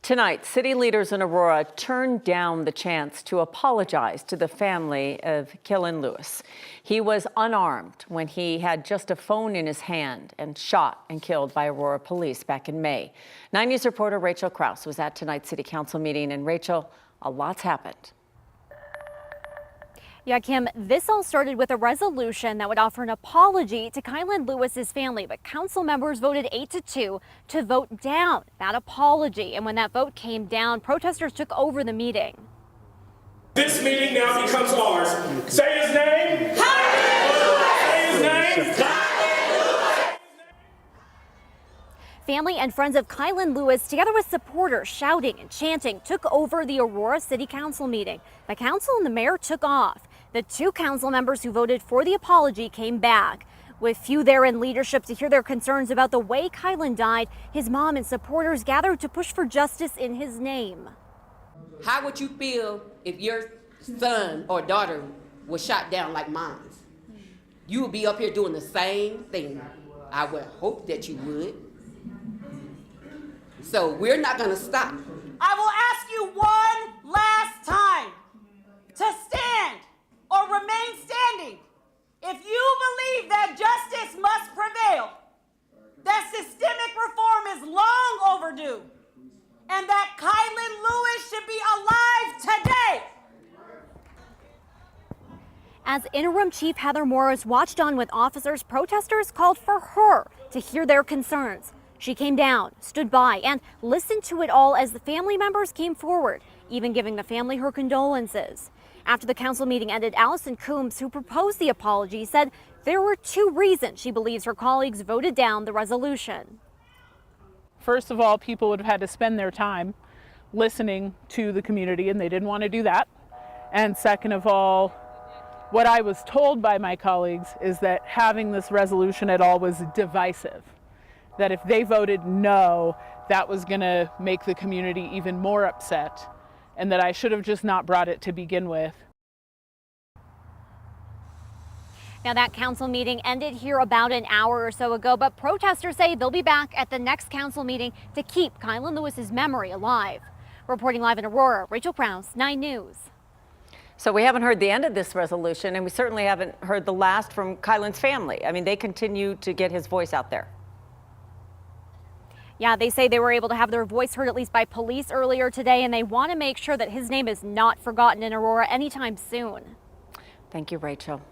Tonight, city leaders in Aurora turned down the chance to apologize to the family of Kilyn Lewis. He was unarmed when he had just a phone in his hand and shot and killed by Aurora Police back in May. 9 News reporter Rachel Krause was at tonight's city council meeting. And Rachel, a lot's happened. Yeah, Kim, this all started with a resolution that would offer an apology to Kilyn Lewis's family, but council members voted 8-2 to vote down that apology. And when that vote came down, protesters took over the meeting. This meeting now becomes ours. Say his name. Say his name. Family and friends of Kilyn Lewis, together with supporters shouting and chanting, took over the Aurora City Council meeting. The council and the mayor took off. The two council members who voted for the apology came back. With few there in leadership to hear their concerns about the way Kilyn died, his mom and supporters gathered to push for justice in his name. How would you feel if your son or daughter was shot down like mine? You would be up here doing the same thing. I would hope that you would. So we're not going to stop. I will ask you one last time to stand or remain standing if you believe that justice must prevail, that systemic reform is long overdue, and that Kilyn Lewis should be alive today. As interim chief Heather Morris watched on with officers, protesters called for her to hear their concerns. She came down, stood by, and listened to it all as the family members came forward, even giving the family her condolences. After the council meeting ended, Allison Coombs, who proposed the apology, said there were two reasons she believes her colleagues voted down the resolution. First of all, people would have had to spend their time listening to the community, and they didn't want to do that. And second of all, what I was told by my colleagues is that having this resolution at all was divisive. That if they voted no, that was going to make the community even more upset, and that I should have just not brought it to begin with. Now, that council meeting ended here about an hour or so ago, but protesters say they'll be back at the next council meeting to keep Kilyn Lewis's memory alive. Reporting live in Aurora, Rachel Krause, 9 News. So we haven't heard the end of this resolution, and we certainly haven't heard the last from Kilyn's family. I mean, they continue to get his voice out there. Yeah, they say they were able to have their voice heard at least by police earlier today, and they want to make sure that his name is not forgotten in Aurora anytime soon. Thank you, Rachel.